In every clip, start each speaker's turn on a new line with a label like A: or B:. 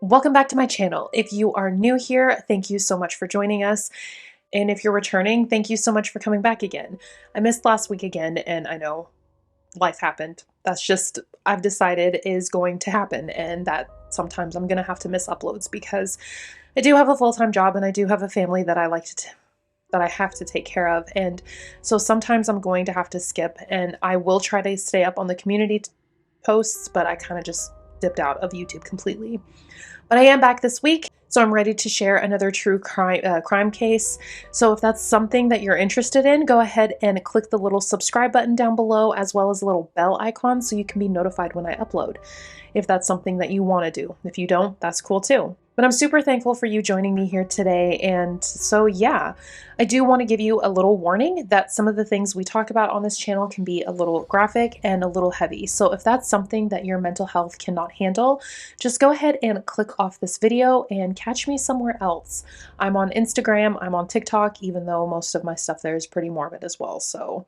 A: Welcome back to my channel. If you are new here, thank you so much for joining us. And if you're returning, thank you so much for coming back again. I missed last week again, and I know life happened. That's just, I've decided is going to happen, and that sometimes I'm going to have to miss uploads because I do have a full-time job and I do have a family that that I have to take care of. And so sometimes I'm going to have to skip, and I will try to stay up on the community posts, but I kind of just dipped out of YouTube completely. But I am back this week, so I'm ready to share another true crime case. So if that's something that you're interested in, go ahead and click the little subscribe button down below, as well as the little bell icon so you can be notified when I upload, if that's something that you want to do. If you don't, that's cool too. But I'm super thankful for you joining me here today. And so yeah, I do want to give you a little warning that some of the things we talk about on this channel can be a little graphic and a little heavy. So if that's something that your mental health cannot handle, just go ahead and click off this video and catch me somewhere else. I'm on Instagram, I'm on TikTok, even though most of my stuff there is pretty morbid as well. So,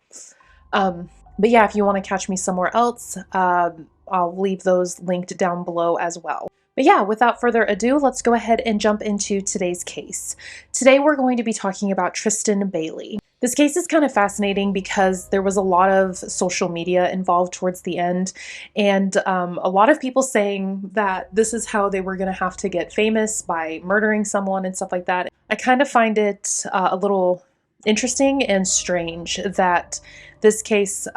A: but yeah, if you want to catch me somewhere else, I'll leave those linked down below as well. But yeah, without further ado, let's go ahead and jump into today's case. Today we're going to be talking about Tristyn Bailey. This case is kind of fascinating because there was a lot of social media involved towards the end, and a lot of people saying that this is how they were going to have to get famous, by murdering someone and stuff like that. I kind of find it a little interesting and strange that this case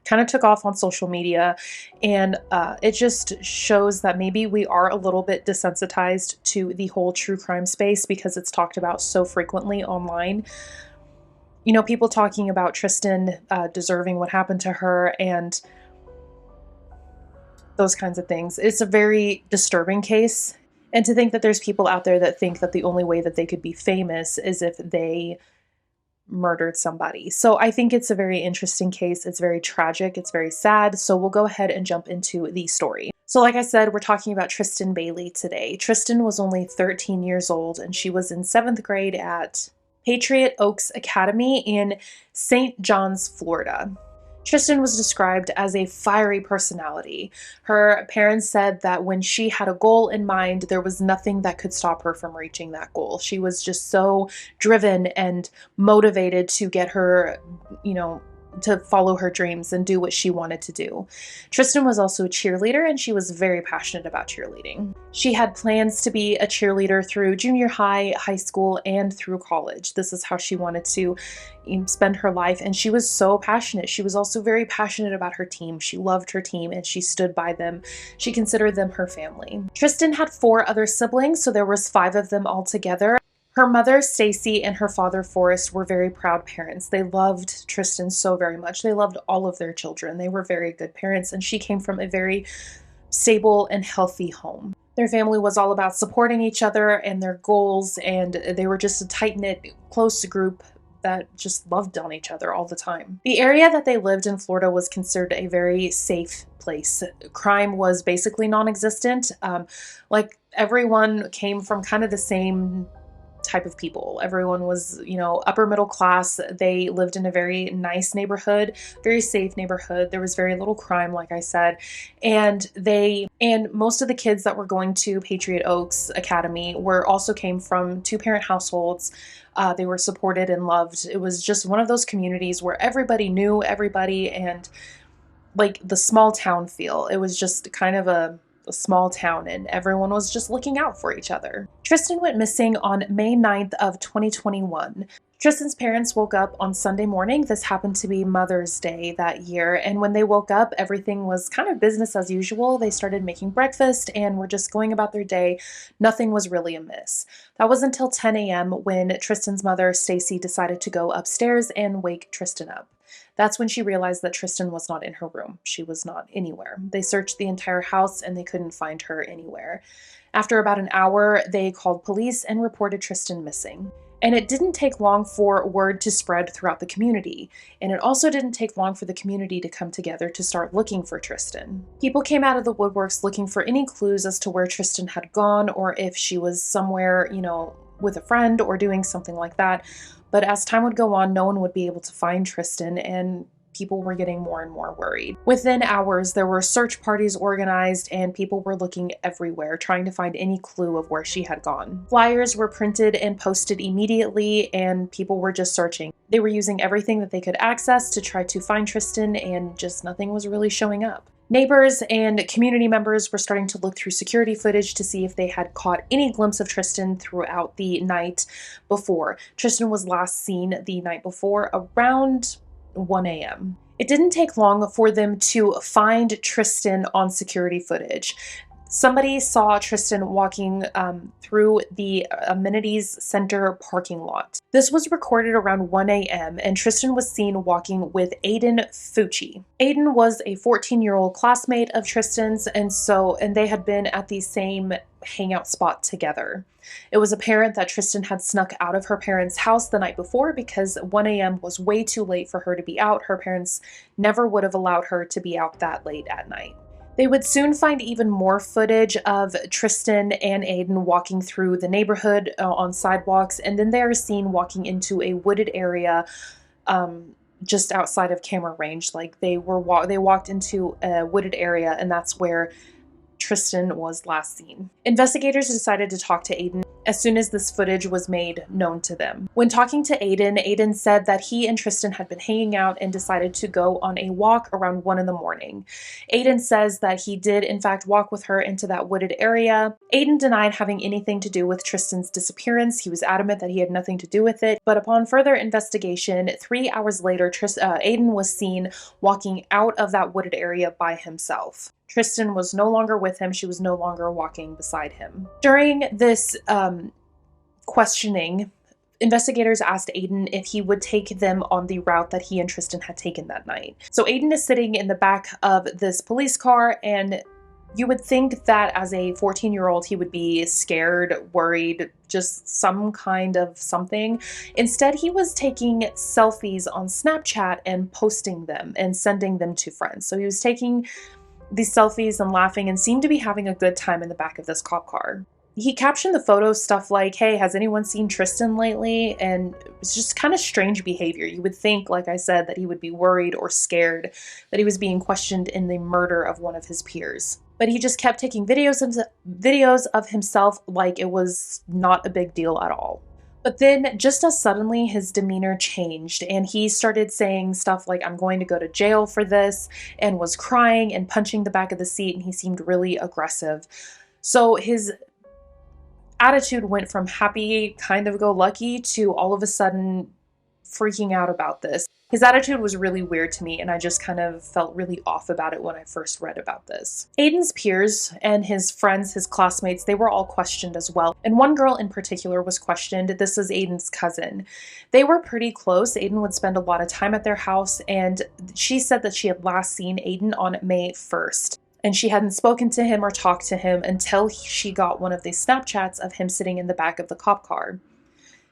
A: kind of took off on social media, and it just shows that maybe we are a little bit desensitized to the whole true crime space because it's talked about so frequently online. You know, people talking about Tristyn deserving what happened to her and those kinds of things. It's a very disturbing case, and to think that there's people out there that think that the only way that they could be famous is if they murdered somebody. So I think it's a very interesting case. It's very tragic. It's very sad. So we'll go ahead and jump into the story. So like I said, we're talking about Tristyn Bailey today. Tristyn was only 13 years old, and she was in 7th grade at Patriot Oaks Academy in St. John's, Florida. Tristyn was described as a fiery personality. Her parents said that when she had a goal in mind, there was nothing that could stop her from reaching that goal. She was just so driven and motivated to get her, to follow her dreams and do what she wanted to do. Tristyn was also a cheerleader, and she was very passionate about cheerleading. She had plans to be a cheerleader through junior high, high school, and through college. This is how she wanted to spend her life, and she was so passionate. She was also very passionate about her team. She loved her team, and she stood by them. She considered them her family. Tristyn had 4 other siblings, so there was 5 of them altogether. Her mother, Stacy, and her father, Forrest, were very proud parents. They loved Tristyn so very much. They loved all of their children. They were very good parents, and she came from a very stable and healthy home. Their family was all about supporting each other and their goals, and they were just a tight-knit, close group that just loved on each other all the time. The area that they lived in, Florida, was considered a very safe place. Crime was basically non-existent. Like, everyone came from kind of the same type of people. Everyone was, upper middle class. They lived in a very nice neighborhood, very safe neighborhood. There was very little crime, like I said. And most of the kids that were going to Patriot Oaks Academy also came from 2-parent households. They were supported and loved. It was just one of those communities where everybody knew everybody, and like the small town feel. It was just kind of a small town, and everyone was just looking out for each other. Tristyn went missing on May 9th of 2021. Tristyn's parents woke up on Sunday morning. This happened to be Mother's Day that year, and when they woke up, everything was kind of business as usual. They started making breakfast and were just going about their day. Nothing was really amiss. That was until 10 a.m. when Tristyn's mother, Stacy, decided to go upstairs and wake Tristyn up. That's when she realized that Tristyn was not in her room. She was not anywhere. They searched the entire house and they couldn't find her anywhere. After about an hour, they called police and reported Tristyn missing. And it didn't take long for word to spread throughout the community. And it also didn't take long for the community to come together to start looking for Tristyn. People came out of the woodworks looking for any clues as to where Tristyn had gone, or if she was somewhere, with a friend or doing something like that. But as time would go on, no one would be able to find Tristyn, and people were getting more and more worried. Within hours, there were search parties organized and people were looking everywhere, trying to find any clue of where she had gone. Flyers were printed and posted immediately, and people were just searching. They were using everything that they could access to try to find Tristyn, and just nothing was really showing up. Neighbors and community members were starting to look through security footage to see if they had caught any glimpse of Tristyn throughout the night before. Tristyn was last seen the night before around 1 a.m. It didn't take long for them to find Tristyn on security footage. Somebody saw Tristyn walking through the amenities center parking lot. This was recorded around 1 a.m. and Tristyn was seen walking with Aiden Fucci. Aiden was a 14-year-old classmate of Tristyn's, and they had been at the same hangout spot together. It was apparent that Tristyn had snuck out of her parents' house the night before because 1 a.m. was way too late for her to be out. Her parents never would have allowed her to be out that late at night. They would soon find even more footage of Tristyn and Aiden walking through the neighborhood on sidewalks, and then they are seen walking into a wooded area just outside of camera range. Like they walked into a wooded area, and that's where Tristyn was last seen. Investigators decided to talk to Aiden as soon as this footage was made known to them. When talking to Aiden, Aiden said that he and Tristyn had been hanging out and decided to go on a walk around 1 in the morning. Aiden says that he did in fact walk with her into that wooded area. Aiden denied having anything to do with Tristyn's disappearance. He was adamant that he had nothing to do with it, but upon further investigation, 3 hours later, Aiden was seen walking out of that wooded area by himself. Tristyn was no longer with him. She was no longer walking beside him. During this questioning, investigators asked Aiden if he would take them on the route that he and Tristyn had taken that night. So Aiden is sitting in the back of this police car, and you would think that as a 14-year-old, he would be scared, worried, just some kind of something. Instead, he was taking selfies on Snapchat and posting them and sending them to friends. So he was taking these selfies and laughing and seemed to be having a good time in the back of this cop car. He captioned the photo stuff like, "Hey, has anyone seen Tristyn lately?" And it was just kind of strange behavior. You would think, like I said, that he would be worried or scared that he was being questioned in the murder of one of his peers. But he just kept taking videos of himself like it was not a big deal at all. But then, just as suddenly, his demeanor changed, and he started saying stuff like, "I'm going to go to jail for this," and was crying and punching the back of the seat, and he seemed really aggressive. So his attitude went from happy, kind of go lucky, to all of a sudden freaking out about this. His attitude was really weird to me, and I just kind of felt really off about it when I first read about this. Aiden's peers and his friends, his classmates, they were all questioned as well. And one girl in particular was questioned. This is Aiden's cousin. They were pretty close. Aiden would spend a lot of time at their house, and she said that she had last seen Aiden on May 1st. And she hadn't spoken to him or talked to him until she got one of these Snapchats of him sitting in the back of the cop car.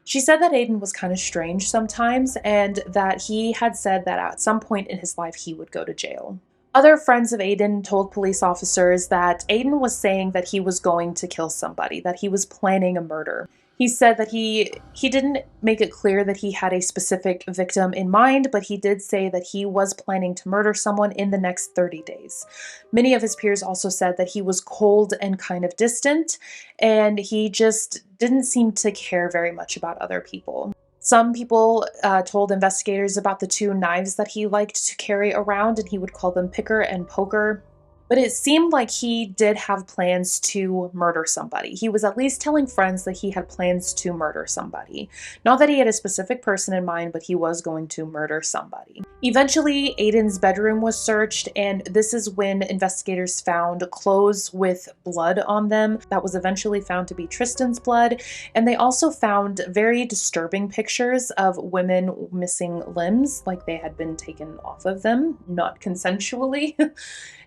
A: She said that Aiden was kind of strange sometimes, and that he had said that at some point in his life he would go to jail. Other friends of Aiden told police officers that Aiden was saying that he was going to kill somebody, that he was planning a murder. He said that he didn't make it clear that he had a specific victim in mind, but he did say that he was planning to murder someone in the next 30 days. Many of his peers also said that he was cold and kind of distant, and he just didn't seem to care very much about other people. Some people told investigators about the 2 knives that he liked to carry around, and he would call them picker and poker. But it seemed like he did have plans to murder somebody. He was at least telling friends that he had plans to murder somebody. Not that he had a specific person in mind, but he was going to murder somebody. Eventually, Aiden's bedroom was searched, and this is when investigators found clothes with blood on them. That was eventually found to be Tristyn's blood. And they also found very disturbing pictures of women missing limbs, like they had been taken off of them, not consensually.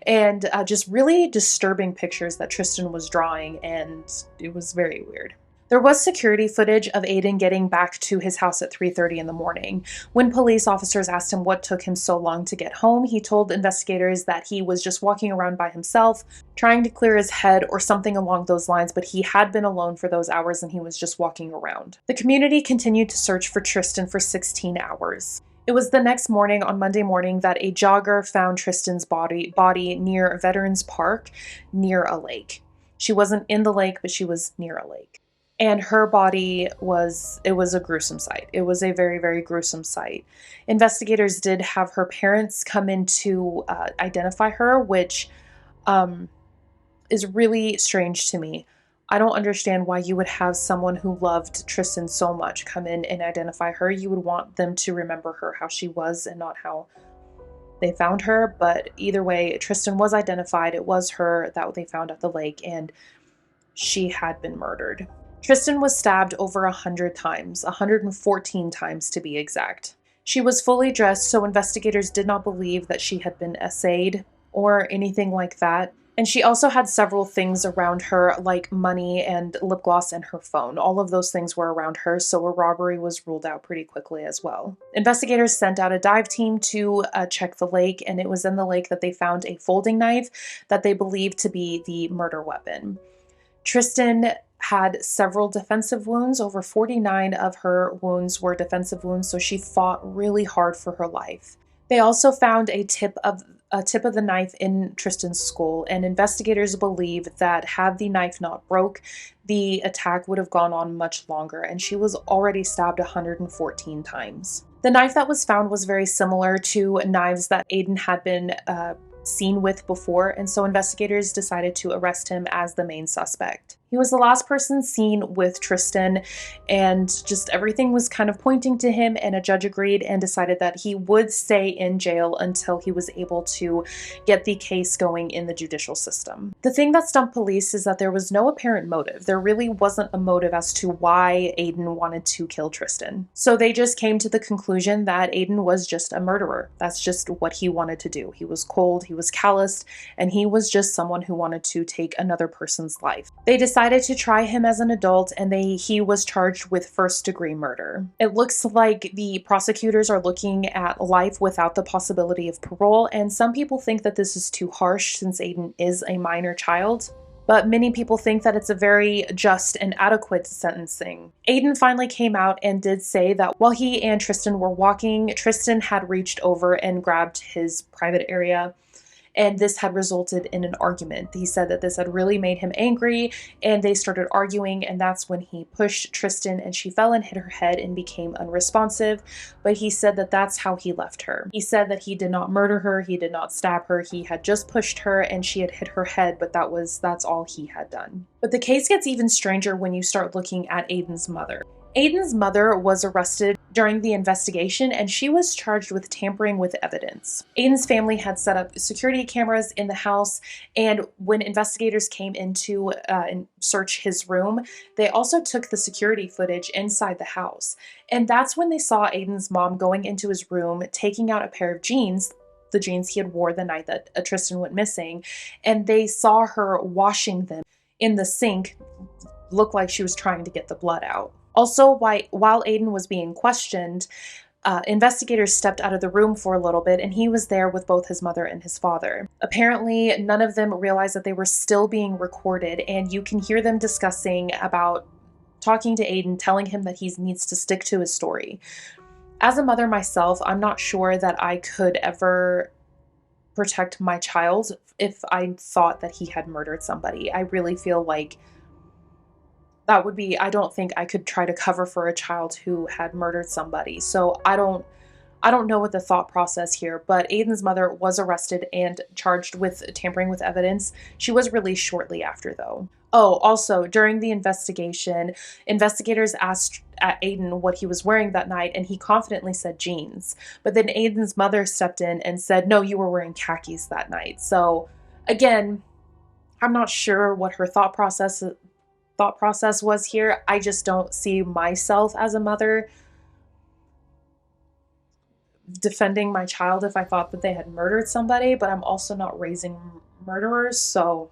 A: And just really disturbing pictures that Tristyn was drawing, and it was very weird. There was security footage of Aiden getting back to his house at 3:30 in the morning. When police officers asked him what took him so long to get home, he told investigators that he was just walking around by himself, trying to clear his head or something along those lines, but he had been alone for those hours and he was just walking around. The community continued to search for Tristyn for 16 hours. It was the next morning, on Monday morning, that a jogger found Tristyn's body near Veterans Park, near a lake. She wasn't in the lake, but she was near a lake. And her body was a gruesome sight. It was a very, very gruesome sight. Investigators did have her parents come in to identify her, which is really strange to me. I don't understand why you would have someone who loved Tristyn so much come in and identify her. You would want them to remember her how she was and not how they found her. But either way, Tristyn was identified. It was her that they found at the lake, and she had been murdered. Tristyn was stabbed over 100 times, 114 times to be exact. She was fully dressed, so investigators did not believe that she had been essayed or anything like that. And she also had several things around her, like money and lip gloss and her phone. All of those things were around her, so a robbery was ruled out pretty quickly as well. Investigators sent out a dive team to check the lake, and it was in the lake that they found a folding knife that they believed to be the murder weapon. Tristyn had several defensive wounds. Over 49 of her wounds were defensive wounds, so she fought really hard for her life. They also found a tip of the knife in Tristyn's skull, and investigators believe that had the knife not broke, the attack would have gone on much longer, and she was already stabbed 114 times. The knife that was found was very similar to knives that Aiden had been seen with before, and so investigators decided to arrest him as the main suspect. He was the last person seen with Tristyn, and just everything was kind of pointing to him, and a judge agreed and decided that he would stay in jail until he was able to get the case going in the judicial system. The thing that stumped police is that there was no apparent motive. There really wasn't a motive as to why Aiden wanted to kill Tristyn. So they just came to the conclusion that Aiden was just a murderer. That's just what he wanted to do. He was cold, he was calloused, and he was just someone who wanted to take another person's life. They decided to try him as an adult, and he was charged with first-degree murder. It looks like the prosecutors are looking at life without the possibility of parole, and some people think that this is too harsh since Aiden is a minor child. But many people think that it's a very just and adequate sentencing. Aiden finally came out and did say that while he and Tristyn were walking, Tristyn had reached over and grabbed his private area, and this had resulted in an argument. He said that this had really made him angry, and they started arguing, and that's when he pushed Tristyn, and she fell and hit her head and became unresponsive. But he said that that's how he left her. He said that he did not murder her, he did not stab her, he had just pushed her and she had hit her head, but that's all he had done. But the case gets even stranger when you start looking at Aiden's mother. Aiden's mother was arrested during the investigation, and she was charged with tampering with evidence. Aiden's family had set up security cameras in the house, and when investigators came in to search his room, they also took the security footage inside the house. And that's when they saw Aiden's mom going into his room, taking out a pair of jeans, the jeans he had wore the night that Tristyn went missing, and they saw her washing them in the sink. Looked like she was trying to get the blood out. Also, while Aiden was being questioned, investigators stepped out of the room for a little bit, and he was there with both his mother and his father. Apparently, none of them realized that they were still being recorded, and you can hear them discussing about talking to Aiden, telling him that he needs to stick to his story. As a mother myself, I'm not sure that I could ever protect my child if I thought that he had murdered somebody. I really feel like that would be, I don't think I could try to cover for a child who had murdered somebody. So I don't know what the thought process here, but Aiden's mother was arrested and charged with tampering with evidence. She was released shortly after, though. Oh, also, during the investigation, investigators asked Aiden what he was wearing that night, and he confidently said jeans. But then Aiden's mother stepped in and said, no, you were wearing khakis that night. So again, I'm not sure what her thought process was here. I just don't see myself as a mother defending my child if I thought that they had murdered somebody, but I'm also not raising murderers, so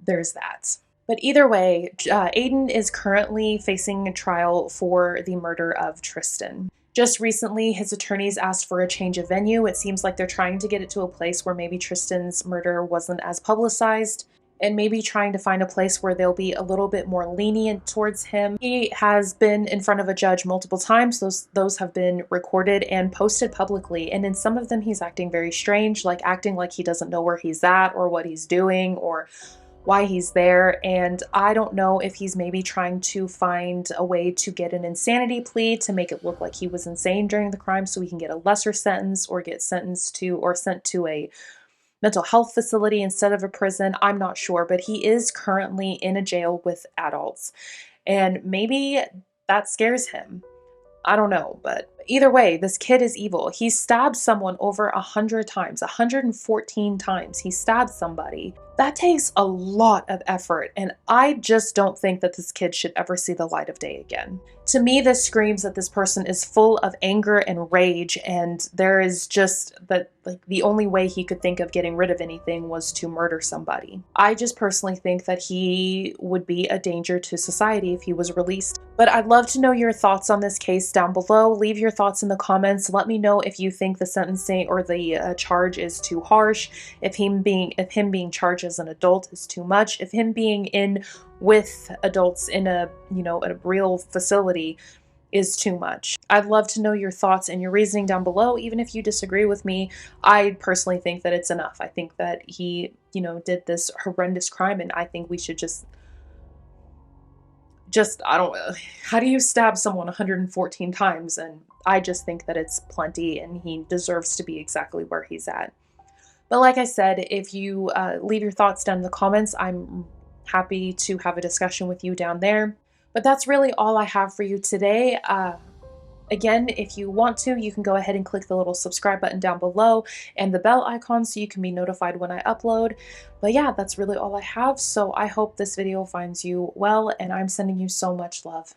A: there's that. But either way, Aiden is currently facing a trial for the murder of Tristyn. Just recently, his attorneys asked for a change of venue. It seems like they're trying to get it to a place where maybe Tristyn's murder wasn't as publicized. and maybe trying to find a place where they'll be a little bit more lenient towards him. He has been in front of a judge multiple times. Those have been recorded and posted publicly, and in some of them he's acting very strange, like acting like he doesn't know where he's at or what he's doing or why he's there. And I don't know if he's maybe trying to find a way to get an insanity plea to make it look like he was insane during the crime so he can get a lesser sentence or get sentenced to or sent to a mental health facility instead of a prison. I'm not sure, but he is currently in a jail with adults, and maybe that scares him. I don't know, but either way, this kid is evil. He stabbed someone over 100 times, 114 times. He stabbed somebody. That takes a lot of effort, and I just don't think that this kid should ever see the light of day again. To me, this screams that this person is full of anger and rage, and there is just that, like, the only way he could think of getting rid of anything was to murder somebody. I just personally think that he would be a danger to society if he was released. But I'd love to know your thoughts on this case down below. Leave your thoughts in the comments. Let me know if you think the sentencing or the charge is too harsh, if him being charged as an adult is too much, if him being in with adults in a real facility is too much. I'd love to know your thoughts and your reasoning down below. Even if you disagree with me, I personally think that it's enough. I think that he, did this horrendous crime, and I think we should just I don't know. How do you stab someone 114 times? And I just think that it's plenty, and he deserves to be exactly where he's at. But like I said, if you leave your thoughts down in the comments, I'm happy to have a discussion with you down there. But that's really all I have for you today. Again, if you want to, you can go ahead and click the little subscribe button down below and the bell icon so you can be notified when I upload. But yeah, that's really all I have. So I hope this video finds you well, and I'm sending you so much love.